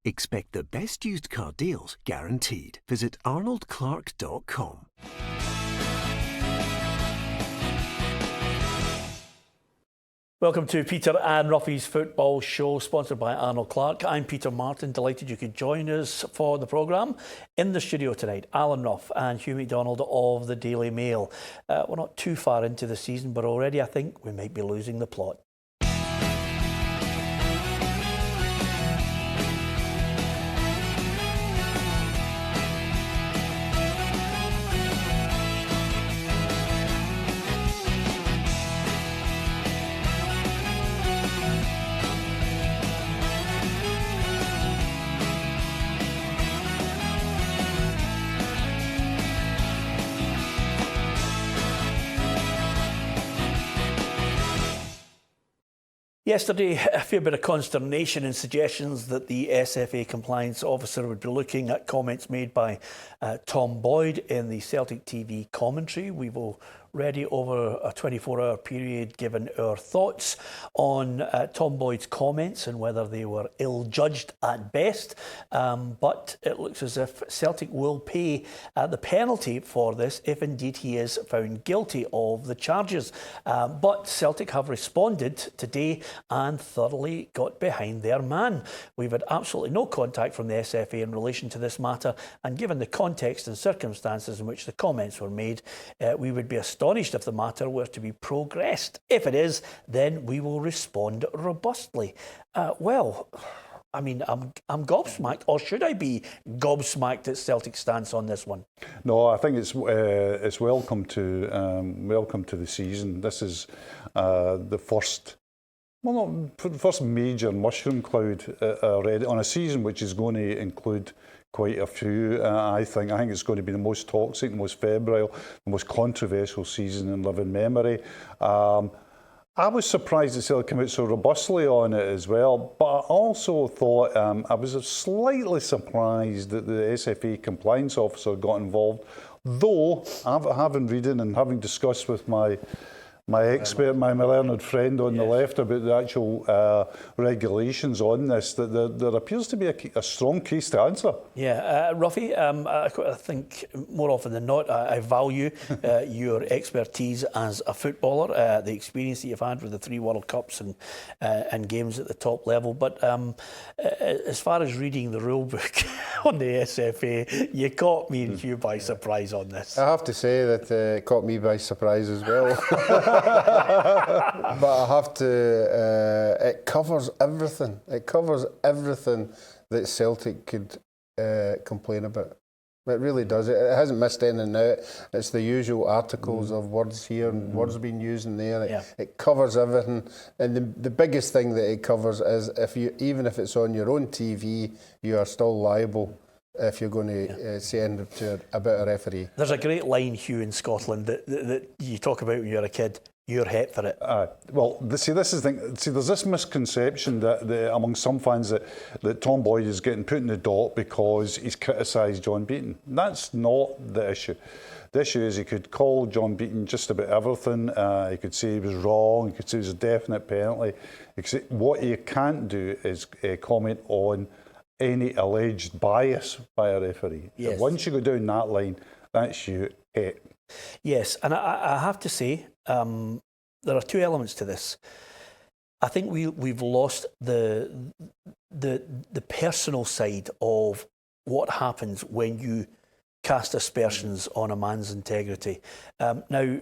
Expect the best used car deals guaranteed. Visit arnoldclark.com. Welcome to Peter and Ruffy's Football Show, sponsored by Arnold Clark. I'm Peter Martin, delighted you could join us for the programme. In the studio tonight, Alan Ruff and Hugh MacDonald of the Daily Mail. We're not too far into the season, but already I think we might be losing the plot. Yesterday, a fair bit of consternation and suggestions that the SFA compliance officer would be looking at comments made by Tom Boyd in the Celtic TV commentary. We've already, over a 24-hour period, given our thoughts on Tom Boyd's comments and whether they were ill-judged at best. But it looks as if Celtic will pay the penalty for this if indeed he is found guilty of the charges. But Celtic have responded today and thoroughly got behind their man. We've had absolutely no contact from the SFA in relation to this matter, and given the context and circumstances in which the comments were made, we would be astonished if the matter were to be progressed. If it is, then we will respond robustly. Well, I mean, I'm gobsmacked, or should I be gobsmacked at Celtic's stance on this one? No, I think it's welcome to the season. This is the first. Well, not the first major mushroom cloud already on a season which is going to include quite a few. I think it's going to be the most toxic, the most febrile, the most controversial season in living memory. I was surprised that Celtic came out so robustly on it as well, but I also thought I was slightly surprised that the SFA compliance officer got involved, though having reading and having discussed with my expert, my learned friend on the left about the actual regulations on this, that there appears to be a strong case to answer. Yeah, Ruffy, I think more often than not, I value your expertise as a footballer, the experience that you've had with the 3 World Cups and games at the top level. But as far as reading the rule book on the SFA, you caught me and Hugh by surprise on this. I have to say that it caught me by surprise as well. But I have to, it covers everything. It covers everything that Celtic could complain about. It really does. It hasn't missed anything out. It's the usual articles of words here and words being used in there. It covers everything. And the biggest thing that it covers is even if it's on your own TV, you are still liable if you're going to say anything about a referee. There's a great line, Hugh, in Scotland that you talk about when you're a kid. You're het for it. Well, see, this is the thing. See, there's this misconception that among some fans that Tom Boyd is getting put in the dock because he's criticised John Beaton. That's not the issue. The issue is he could call John Beaton just about everything. He could say he was wrong. He could say it was a definite penalty. What you can't do is comment on any alleged bias by a referee. Yes. So once you go down that line, that's you het. Yes, and I have to say, there are 2 elements to this. I think we've lost the personal side of what happens when you cast aspersions on a man's integrity. Now,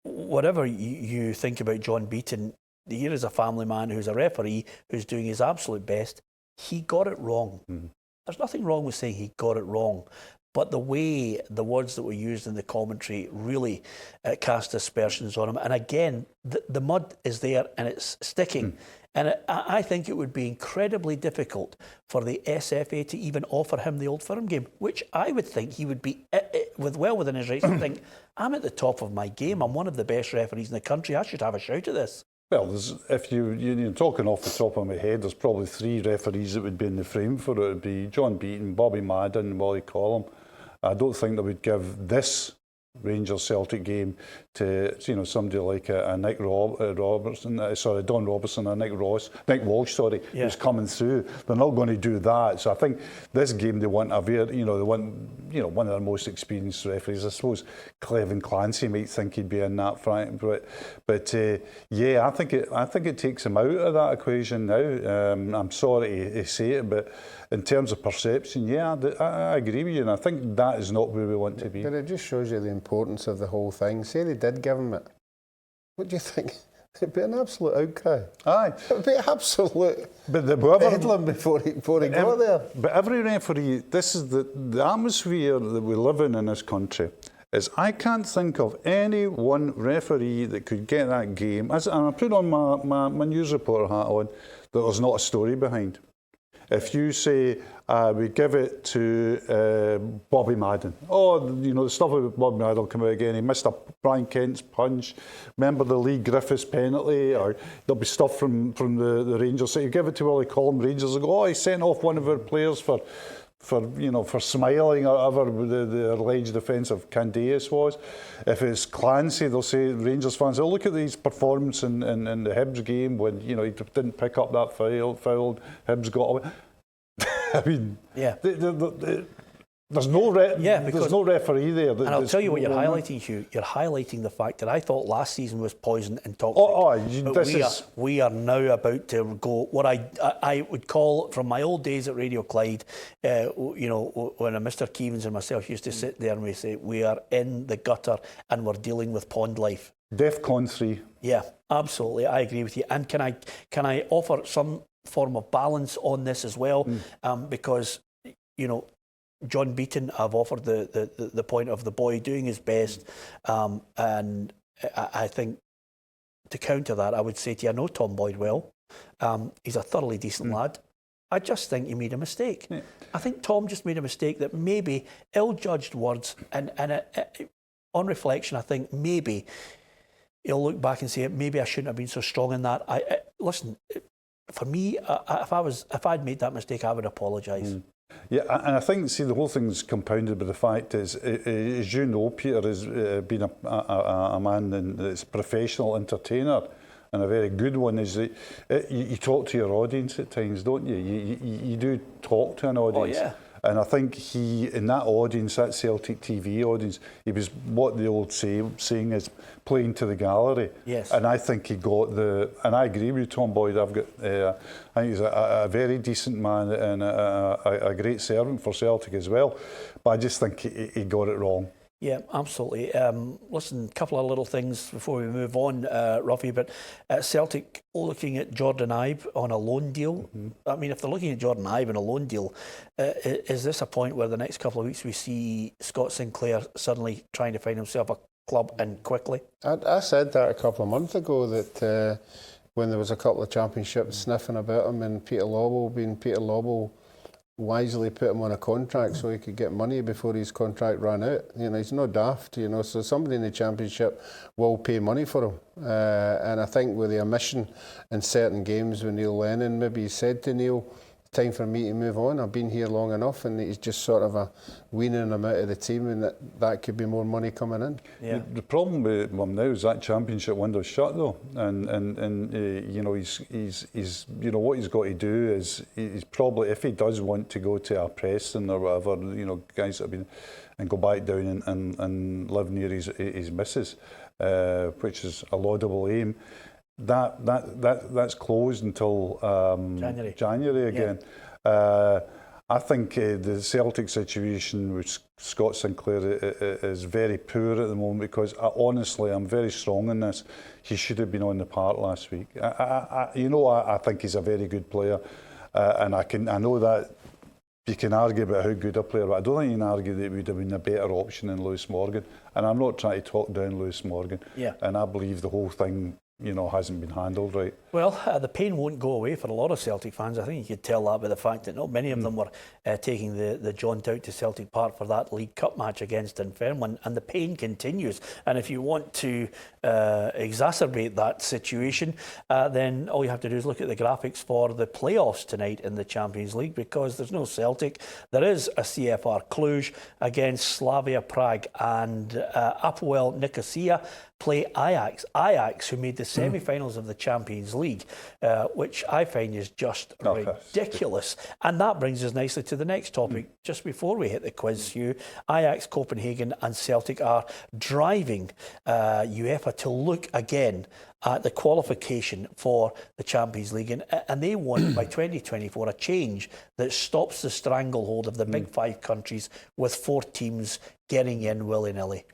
whatever you think about John Beaton, here is a family man who's a referee who's doing his absolute best. He got it wrong. There's nothing wrong with saying he got it wrong. But the way the words that were used in the commentary really cast aspersions on him. And again, the mud is there and it's sticking. And I think it would be incredibly difficult for the SFA to even offer him the Old Firm game, which I would think he would be well within his rights to think, I'm at the top of my game. I'm one of the best referees in the country. I should have a shout at this. Well, if you're talking off the top of my head, there's probably 3 referees that would be in the frame for it. It would be John Beaton, Bobby Madden, and Wally Collum. I don't think they would give this Rangers Celtic game to somebody like a Nick Robertson, sorry, Don Robertson, or Nick Walsh, sorry, who's coming through. They're not going to do that. So I think this game they want they want one of their most experienced referees. I suppose Clevin Clancy might think he'd be in that front, but yeah, I think it takes him out of that equation now. I'm sorry to say it, but in terms of perception, yeah, I agree with you, and I think that is not where we want to be. But it just shows you the importance of the whole thing. Say they did give him it. What do you think? It'd be an absolute outcry. Aye. It'd be absolute bedlam before he got there. But every referee, this is the atmosphere that we live in this country, is I can't think of any one referee that could get that game, and I put on my news reporter hat on, that there's not a story behind. If you say, we give it to Bobby Madden. Oh, the stuff about Bobby Madden will come out again. He missed a Brian Kent's punch. Remember the Lee Griffiths penalty? Or there'll be stuff from the Rangers. So you give it to Willie Collum, Rangers will go, oh, he sent off one of our players for smiling or whatever the alleged offence of Candeas was. If it's Clancy, they'll say, Rangers fans, oh, look at his performance in the Hibs game when he didn't pick up that foul, Hibs got away. I mean, yeah. There's no referee there. And I'll tell you what you're highlighting, Hugh. You're highlighting the fact that I thought last season was poison and toxic. We are now about to go what I would call, from my old days at Radio Clyde, when Mr. Keevans and myself used to sit there and we say, we are in the gutter and we're dealing with pond life. DEFCON 3. Yeah, absolutely. I agree with you. And can I offer some form of balance on this as well? Because, John Beaton, I've offered the point of the boy doing his best, and I think to counter that, I would say to you, I know Tom Boyd well. He's a thoroughly decent lad. I just think he made a mistake. Yeah. I think Tom just made a mistake that maybe ill-judged words, and on reflection, I think maybe he'll look back and say, maybe I shouldn't have been so strong in that. Listen, for me, if I'd made that mistake, I would apologise. Yeah, and I think, the whole thing's compounded by the fact is, as you know, Peter has been a man that's a professional entertainer, and a very good one. Is that you talk to your audience at times, don't you? You do talk to an audience. Oh, yeah. And I think in that audience, that Celtic TV audience, he was what the old saying is, playing to the gallery. Yes. And I think he got and I agree with Tom Boyd. I think he's a very decent man and a great servant for Celtic as well. But I just think he got it wrong. Yeah, absolutely. Listen, a couple of little things before we move on, Ruffy, but Celtic looking at Jordan Ibe on a loan deal. I mean, if they're looking at Jordan Ibe on a loan deal, is this a point where the next couple of weeks we see Scott Sinclair suddenly trying to find himself a club and quickly? I said that a couple of months ago, that when there was a couple of championships sniffing about him, and Peter Lobel wisely put him on a contract so he could get money before his contract ran out. He's no daft, so somebody in the championship will pay money for him. And I think with the omission in certain games with Neil Lennon, maybe he said to Neil, time for me to move on. I've been here long enough, and he's just sort of weaning him out of the team, and that could be more money coming in. Yeah. The problem with him now is that championship window's shut though, and he's what he's got to do is he's probably, if he does want to go to a Preston or whatever, guys that have been, and go back down and live near his missus, which is a laudable aim. That's closed until January again. Yeah. I think the Celtic situation with Scott Sinclair is very poor at the moment, because honestly, I'm very strong in this. He should have been on the park last week. I think he's a very good player, and I know that you can argue about how good a player, but I don't think you can argue that it would have been a better option than Lewis Morgan. And I'm not trying to talk down Lewis Morgan. Yeah. And I believe the whole thing you know, hasn't been handled right. Well, the pain won't go away for a lot of Celtic fans. I think you could tell that by the fact that not many of them were taking the jaunt out to Celtic Park for that League Cup match against Dunfermline, and the pain continues. And if you want to exacerbate that situation, then all you have to do is look at the graphics for the playoffs tonight in the Champions League, because there's no Celtic. There is a CFR Cluj against Slavia Prague, and Apoel Nicosia play Ajax. Ajax, who made the semi-finals of the Champions League, which I find is just ridiculous. And that brings us nicely to the next topic. Just before we hit the quiz, Hugh, Ajax, Copenhagen and Celtic are driving UEFA to look again at the qualification for the Champions League, and they want by 2024 a change that stops the stranglehold of the big five countries with 4 teams getting in willy-nilly.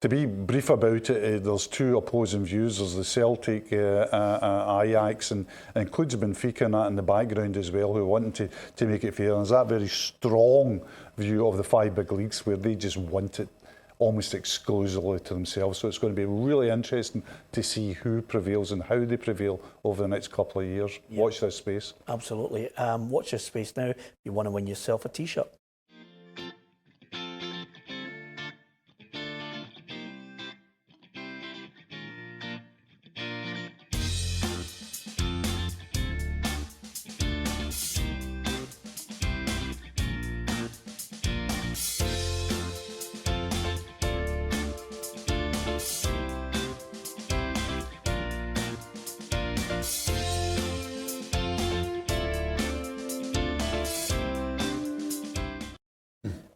To be brief about it, there's 2 opposing views. There's the Celtic, Ajax, and includes Benfica and that in the background as well, who want to make it fair. And there's that very strong view of the 5 big leagues where they just want it almost exclusively to themselves. So it's going to be really interesting to see who prevails and how they prevail over the next couple of years. Yep. Watch this space. Absolutely. Watch this space now. You want to win yourself a T-shirt.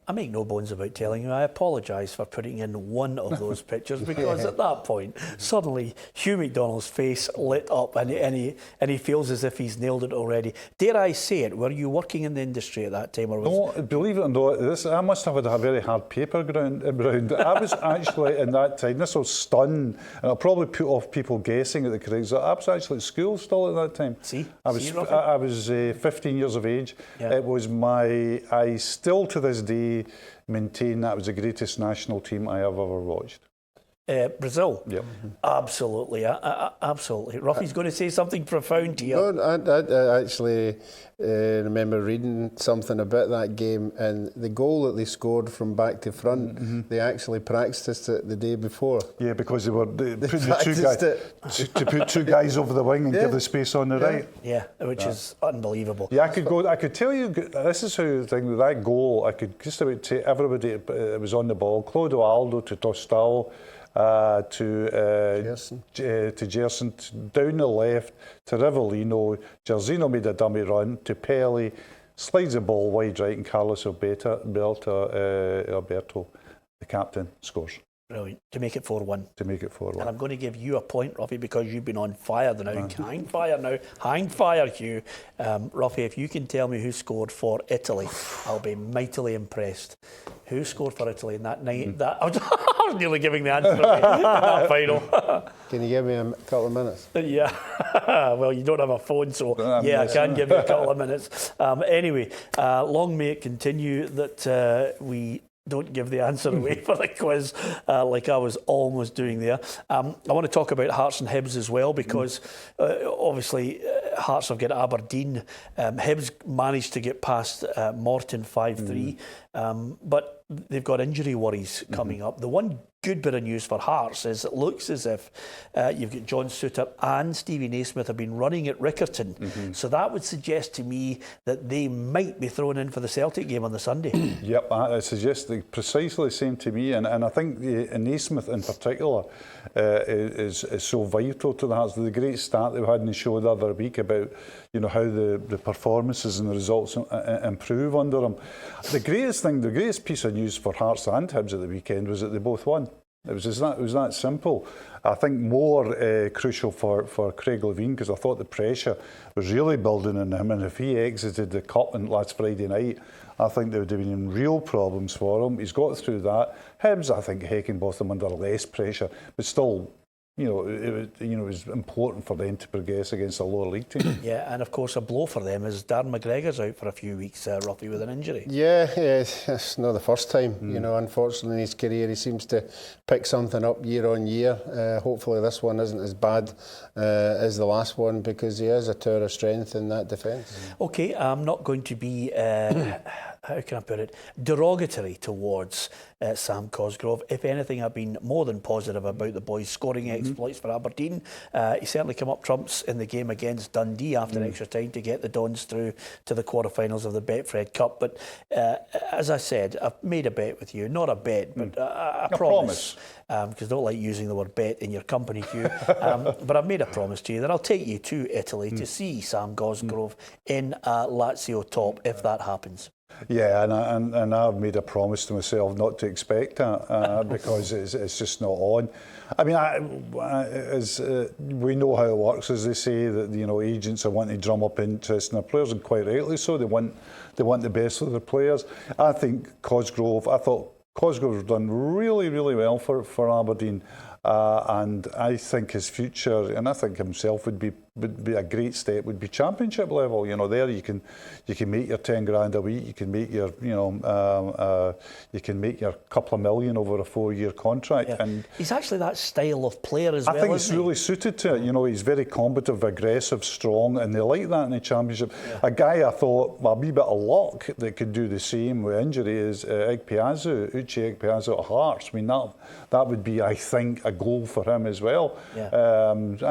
I make no bones about telling you, I apologise for putting in one of those pictures, because at that point, suddenly Hugh MacDonald's face lit up and he feels as if he's nailed it already. Dare I say it, were you working in the industry at that time? Or was no, believe it or not, I must have had a very hard paper ground. I was actually, in that time, this will stun, and it'll probably put off people guessing at the correct. I was actually at school still at that time. I was 15 years of age. Yeah. It was I still to this day maintain that was the greatest national team I have ever watched. Brazil? Yep. Absolutely, absolutely. Ruffy's going to say something profound here. No, I actually remember reading something about that game, and the goal that they scored from back to front, they actually practiced it the day before. Yeah, because they put the 2 guys over the wing and give the space on the right. Yeah, which is unbelievable. Yeah, I could tell you, this is how the thing with that goal, I could just about say everybody was on the ball. Clodoaldo to Tostao, to Gerson, down the left to Rivellino. Jairzinho made a dummy run to Pelé, slides the ball wide right, and Carlos Alberto, the captain, scores. Brilliant. To make it 4-1. To make it 4-1. And I'm going to give you a point, Ruffy, because you've been on fire now. Hang fire now. Hang fire, Hugh. Ruffy, if you can tell me who scored for Italy, I'll be mightily impressed. Who scored for Italy in that night? I was nearly giving the answer in that final. Can you give me a couple of minutes? Yeah. Well, you don't have a phone, so I can give you a couple of minutes. Anyway, long may it continue that we don't give the answer away for the quiz like I was almost doing there. I want to talk about Hearts and Hibs as well, because obviously Hearts have got Aberdeen. Hibs managed to get past Morton 5-3, but they've got injury worries coming up. The one good bit of news for Hearts is it looks as if you've got John Souttar and Stevie Naismith have been running at Rickerton. So that would suggest to me that they might be thrown in for the Celtic game on the Sunday. Yep, I suggest precisely the same to me, and I think Naismith in particular is so vital to the Hearts. The great start they had in the show the other week about how the performances and the results improve under him. The greatest piece of news for Hearts and Hibs at the weekend was that they both won. It was that simple. I think more crucial for Craig Levein, because I thought the pressure was really building on him, and if he exited the cup on last Friday night, I think there would have been real problems for him. He's got through that. Hibs, I think, Heckingbottom under less pressure, but still, it was important for them to progress against a lower league team. Yeah, and of course a blow for them is Darren McGregor's out for a few weeks, roughly with an injury. Yeah, it's not the first time. Unfortunately in his career he seems to pick something up year on year. Hopefully this one isn't as bad as the last one, because he is a tower of strength in that defence. Okay, I'm not going to be, how can I put it, derogatory towards Sam Cosgrove. If anything, I've been more than positive about the boys' scoring exploits for Aberdeen. He certainly came up trumps in the game against Dundee after extra time to get the Dons through to the quarterfinals of the Betfred Cup. But as I said, I've made a bet with you. Not a bet, but a promise. Because I don't like using the word bet in your company, Hugh. But I've made a promise to you that I'll take you to Italy to see Sam Cosgrove in Lazio top, if that happens. Yeah, and I've made a promise to myself not to expect that because it's just not on. I mean, we know how it works, as they say, that agents are wanting to drum up interest in their players, and quite rightly so. They want the best of their players. I thought Cosgrove has done really, really well for Aberdeen. And I think his future, and I think himself would be a great step, would be Championship level. There you can make your 10 grand a week. You can make your couple of million over a 4-year contract. Yeah. And he's actually that style of player as well. I think it's really suited to it. He's very combative, aggressive, strong, and they like that in the Championship. Yeah. A guy I thought, a wee bit of luck that could do the same with injury is Uche Ekpeazu at Hearts. I mean, that would be, I think, a goal for him as well. Yeah. And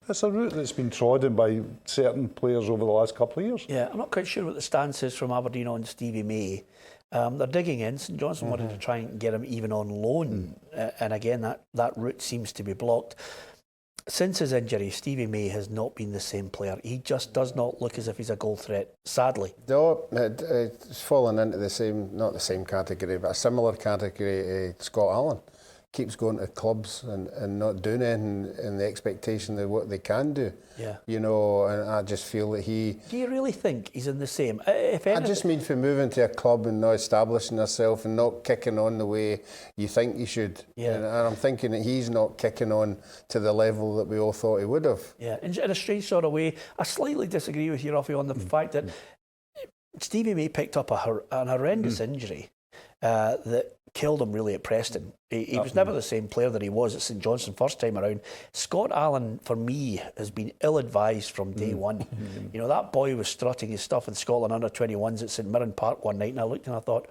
it's a route that's been trodden by certain players over the last couple of years. Yeah, I'm not quite sure what the stance is from Aberdeen on Stevie May. They're digging in. St Johnstone wanted to try and get him even on loan, and again that route seems to be blocked. Since his injury, Stevie May has not been the same player. He just does not look as if he's a goal threat, sadly. No, it's fallen into not the same category, but a similar category. Scott Allan keeps going to clubs and not doing anything in the expectation of what they can do. Yeah. And I just feel that he... Do you really think he's in the same? I just mean for moving to a club and not establishing yourself and not kicking on the way you think you should. Yeah. And I'm thinking that he's not kicking on to the level that we all thought he would have. Yeah, in a strange sort of way. I slightly disagree with you, Ruffy, on the fact that Stevie May picked up an horrendous injury that killed him really at Preston. He was never the same player that he was at St Johnstone first time around. Scott Allan, for me, has been ill-advised from day one. That boy was strutting his stuff in Scotland under-21s at St Mirren Park one night, and I looked and I thought,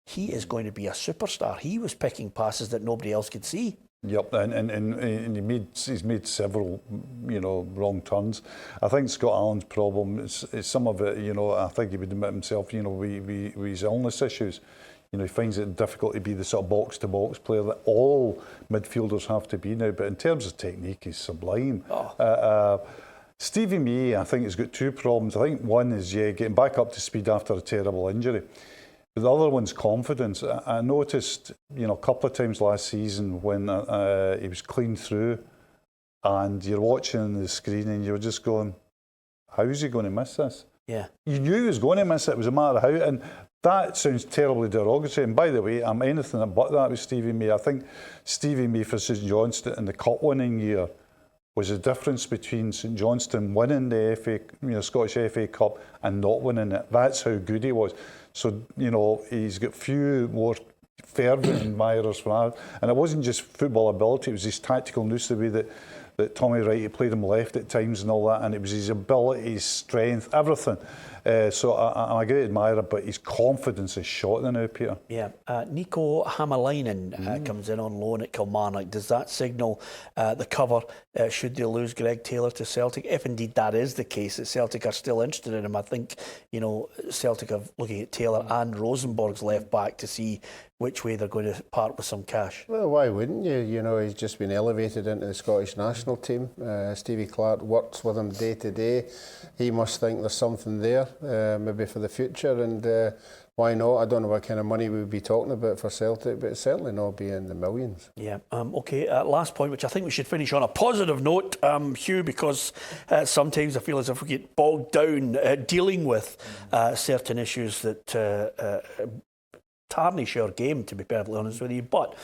he is going to be a superstar. He was picking passes that nobody else could see. Yep, and he's made several, wrong turns. I think Scott Allan's problem is some of it, I think he would admit himself, with his illness issues. He finds it difficult to be the sort of box-to-box player that all midfielders have to be now. But in terms of technique, he's sublime. Stevie May, I think, has got two problems. I think one is, getting back up to speed after a terrible injury. But the other one's confidence. I noticed, a couple of times last season when he was clean through and you're watching the screen and you're just going, how is he going to miss this? Yeah. You knew he was going to miss it. It was a matter of how. And that sounds terribly derogatory. And by the way, I'm anything but that with Stevie May. I think Stevie May for St Johnstone in the cup winning year was the difference between St Johnstone winning the Scottish FA Cup and not winning it. That's how good he was. So, he's got few more fervent admirers for that. And it wasn't just football ability, it was his tactical nous, the way that Tommy Wright played him left at times and all that, and it was his ability, his strength, everything. So I'm a great admirer, but his confidence is shot now, Peter. Yeah. Nico Hamalainen comes in on loan at Kilmarnock. Does that signal the cover should they lose Greg Taylor to Celtic? If indeed that is the case, that Celtic are still interested in him, I think, Celtic are looking at Taylor and Rosenborg's left back to see which way they're going to part with some cash. Well, why wouldn't you? He's just been elevated into the Scottish national team. Stevie Clark works with him day to day. He must think there's something there, maybe for the future, and why not? I don't know what kind of money we would be talking about for Celtic, but it's certainly not be in the millions. Yeah. Okay. Last point, which I think we should finish on a positive note, Hugh, because sometimes I feel as if we get bogged down dealing with certain issues that tarnish our game, to be perfectly honest with you. But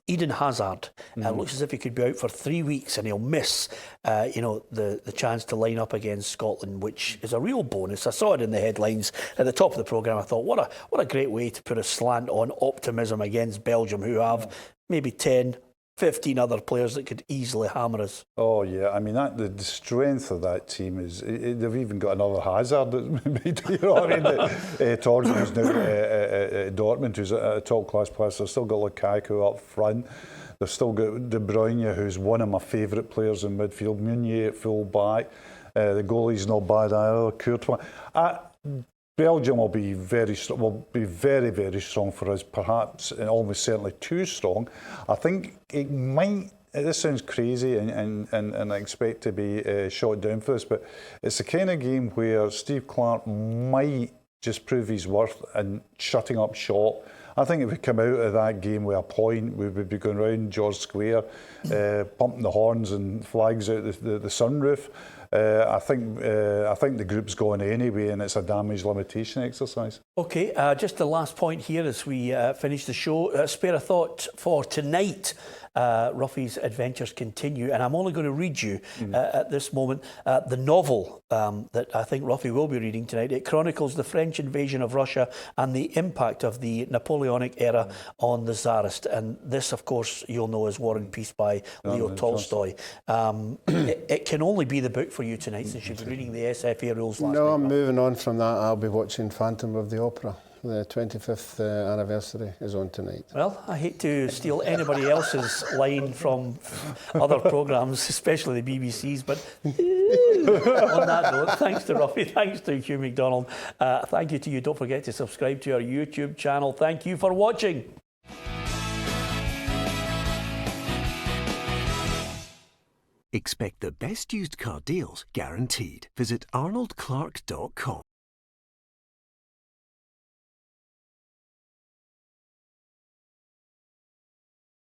Eden Hazard looks as if he could be out for 3 weeks, and he'll miss, the chance to line up against Scotland, which is a real bonus. I saw it in the headlines at the top of the programme. I thought, what a great way to put a slant on optimism against Belgium, who have maybe 10, 15 other players that could easily hammer us. Oh yeah, I mean the strength of that team is they've even got another Hazard that you know what I mean. Torgen, who's now at Dortmund, who's a top class player. They've still got Lukaku up front. They've still got De Bruyne, who's one of my favourite players in midfield. Meunier at full back. The goalie's not bad either. Courtois. Belgium will be very, very strong for us, perhaps and almost certainly too strong. I think it might, this sounds crazy and I expect to be shot down for this, but it's the kind of game where Steve Clarke might just prove his worth and shutting up shop. I think if we come out of that game with a point, we would be going round George Square, pumping the horns and flags out the sunroof. I think the group's gone anyway, and it's a damage limitation exercise. Okay, just the last point here as we finish the show. Spare a thought for tonight. Ruffy's adventures continue, and I'm only going to read you at this moment the novel that I think Ruffy will be reading tonight. It chronicles the French invasion of Russia and the impact of the Napoleonic era on the Tsarist. And this, of course, you'll know as War and Peace by Leo Tolstoy. It can only be the book for you tonight, since you've been reading the SFA rules last night. No, I'm moving on from that. I'll be watching Phantom of the Opera. The 25th anniversary is on tonight. Well, I hate to steal anybody else's line from other programmes, especially the BBC's, but on that note, thanks to Ruffy, thanks to Hugh MacDonald, thank you to you. Don't forget to subscribe to our YouTube channel. Thank you for watching. Expect the best used car deals guaranteed. Visit arnoldclark.com.